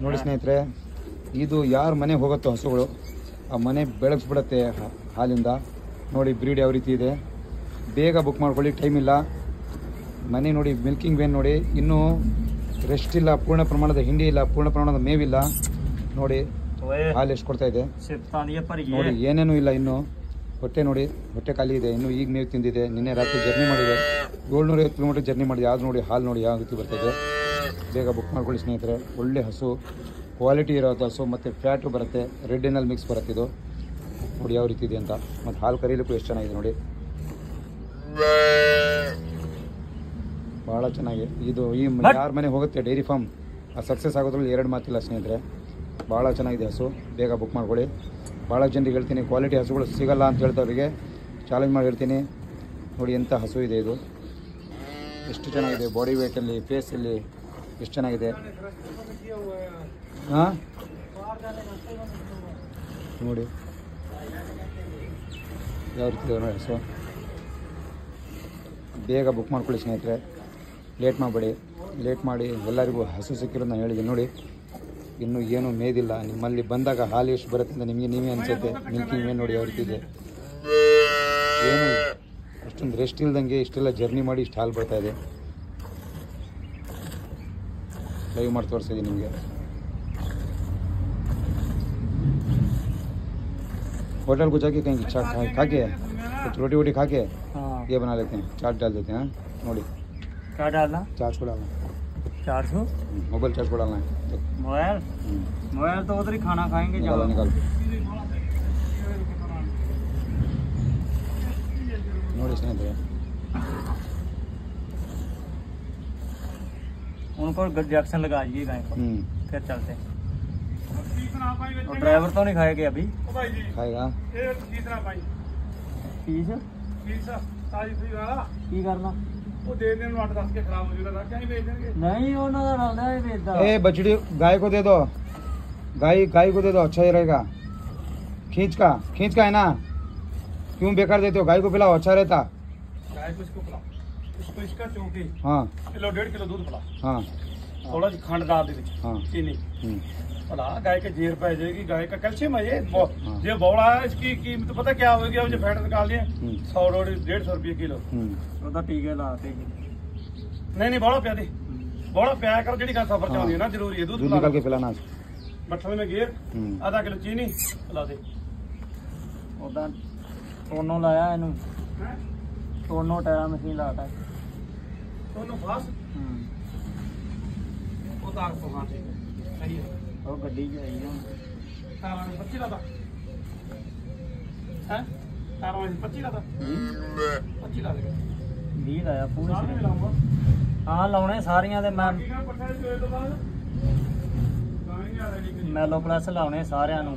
ನೋಡಿ ಸ್ನೇಹಿತರೆ, ಇದು ಯಾರ ಮನೆಗೆ ಹೋಗುತ್ತೋ ಹಸುಗಳು ಆ ಮನೆ ಬೆಳಗಿಸ್ಬಿಡುತ್ತೆ ಹಾಲಿಂದ. ನೋಡಿ ಬ್ರೀಡ್ ಯಾವ ರೀತಿ ಇದೆ, ಬೇಗ ಬುಕ್ ಮಾಡ್ಕೊಳ್ಳಿ, ಟೈಮ್ ಇಲ್ಲ. ಮನೆ ನೋಡಿ, ಮಿಲ್ಕಿಂಗ್ ವೇನ್ ನೋಡಿ, ಇನ್ನೂ ರೆಸ್ಟ್ ಇಲ್ಲ, ಪೂರ್ಣ ಪ್ರಮಾಣದ ಹಿಂಡಿ ಇಲ್ಲ, ಪೂರ್ಣ ಪ್ರಮಾಣದ ಮೇವಿಲ್ಲ. ನೋಡಿ ಹಾಲು ಎಷ್ಟು ಕೊಡ್ತಾ ಇದೆ ನೋಡಿ, ಏನೇನೂ ಇಲ್ಲ ಇನ್ನು. ಹೊಟ್ಟೆ ನೋಡಿ, ಹೊಟ್ಟೆ ಖಾಲಿ ಇದೆ, ಇನ್ನೂ ಈಗ ಮೇವು ತಿಂದಿದೆ. ನಿನ್ನೆ ರಾತ್ರಿ ಜರ್ನಿ ಮಾಡಿದೆ, 750 ಕಿಲೋಮೀಟರ್ ಜರ್ನಿ ಮಾಡಿದೆ. ಯಾವ್ದು ನೋಡಿ ಹಾಲು ನೋಡಿ ಯಾವ ರೀತಿ ಬರ್ತಾಯಿದೆ. ಬೇಗ ಬುಕ್ ಮಾಡ್ಕೊಳ್ಳಿ ಸ್ನೇಹಿತರೆ. ಒಳ್ಳೆ ಹಸು, ಕ್ವಾಲಿಟಿ ಇರೋ ಹಸು, ಮತ್ತು ಫ್ಯಾಟು ಬರುತ್ತೆ, ರೆಡ್ ಎನಲ್ ಮಿಕ್ಸ್ ಬರುತ್ತೆ. ಇದು ನೋಡಿ ಯಾವ ರೀತಿ ಇದೆ ಅಂತ. ಮತ್ತು ಹಾಲು ಕರೀಲಿಕ್ಕೂ ಎಷ್ಟು ಚೆನ್ನಾಗಿದೆ ನೋಡಿ, ಭಾಳ ಚೆನ್ನಾಗಿ. ಇದು ಈ ಯಾರ ಮನೆ ಹೋಗುತ್ತೆ ಡೈರಿ ಫಾರ್ಮ್ ಆ ಸಕ್ಸಸ್ ಆಗೋದ್ರಲ್ಲಿ ಎರಡು ಮಾತಿಲ್ಲ ಸ್ನೇಹಿತರೆ. ಭಾಳ ಚೆನ್ನಾಗಿದೆ ಹಸು, ಬೇಗ ಬುಕ್ ಮಾಡ್ಕೊಳ್ಳಿ. ಭಾಳ ಜನರಿಗೆ ಹೇಳ್ತೀನಿ, ಕ್ವಾಲಿಟಿ ಹಸುಗಳು ಸಿಗಲ್ಲ ಅಂತ ಹೇಳ್ತವ್ರಿಗೆ ಚಾಲೆಂಜ್ ಮಾಡಿ ಹೇಳ್ತೀನಿ. ನೋಡಿ ಎಂಥ ಹಸು ಇದೆ ಇದು, ಎಷ್ಟು ಚೆನ್ನಾಗಿದೆ. ಬಾಡಿ ವೇಟಲ್ಲಿ, ಫೇಸಲ್ಲಿ ಎಷ್ಟು ಚೆನ್ನಾಗಿದೆ. ಹಾಂ ನೋಡಿ ಯಾವ ರೀತಿ ಇದೆ ನೋಡಿ ಹಸು. ಬೇಗ ಬುಕ್ ಮಾಡ್ಕೊಳ್ಳಿ ಸ್ನೇಹಿತರೆ, ಲೇಟ್ ಮಾಡಬೇಡಿ. ಲೇಟ್ ಮಾಡಿ ಎಲ್ಲರಿಗೂ ಹಸು ಸಿಕ್ಕಿರೋದು ನಾನು ಹೇಳಿದ್ದೀನಿ. ನೋಡಿ ಇನ್ನೂ ಏನೂ ಮೇದಿಲ್ಲ. ನಿಮ್ಮಲ್ಲಿ ಬಂದಾಗ ಹಾಲು ಎಷ್ಟು ಬರುತ್ತೆ ಅಂತ ನಿಮಗೆ ನೀವೇ ಅನಿಸುತ್ತೆ. ಮಿಲ್ಕಿಂಗ್ ವೇನ್ ನೋಡಿ ಯಾವ ರೀತಿ ಇದೆ. ಏನು ಅಷ್ಟೊಂದು ರೆಸ್ಟ್ ಇಲ್ದಂಗೆ ಇಷ್ಟೆಲ್ಲ ಜರ್ನಿ ಮಾಡಿ ಇಷ್ಟು ಹಾಲು ಬರ್ತಾಯಿದೆ. ಲೈವ್ ಮಾಡಿ ತೋರಿಸಿದ್ದೀನಿ ನಿಮಗೆ. होटल को जाके कहीं चाट खा के कुछ रोटी वोटी खा के ये बना लेते हैं, चाट डाल देते हैं. नोड़ी क्या डालना, चाट को डालना, 400 मोबाइल चाट को डालना है. मोबाइल तो उधर ही खाना खाएंगे. निकालो निकालो. नोड़ी स्नेहितरे, उनको इंजेक्शन लगा दिए गाय को, फिर चलते. और ड्राइवर तो नहीं खाएगा अभी, खाएगा. फीस की करना नहीं होना. ए बछड़ी गाय को दे दो, गाय को दे दो, अच्छा ही रहेगा. खींच का है ना, क्यों बेकार देते हो? गाय को पिलाओ, अच्छा रहता. गाय को इसको पिलाओ, इसको इसका चौकी. हाँ किलो 1.5 किलो दूध पिलाओ. हाँ थोड़ा सी खंड डाल दे, हाँ चीनी. गाय के जेर पे जाएगी. गाय का कैल्शियम है ये बौड़ा है. इसकी कीमत पता क्या होगी? मुझे फैट निकाल दिए 100-150 रुपये किलो. टीके लाते नहीं बौड़ा प्या दे, बौड़ा प्या कर जी का सफर चाहती है ना, जरूरी है. दूध निकाल के पिलाना. बट्ठल में घेर आधा किलो चीनी पिला दे. उदा सोनो लाया इनू, सोनो टायर मशीन लाता है. सोनो फास्ट उतार को. हाँ ठीक है, सही है. और गड्डी जो आई है 25 लाता है, 25 लाता 25 ला देगा. 20 लाया पूरे. हाँ लाने सारियां दे मैलो प्लस लाने सारियां नू.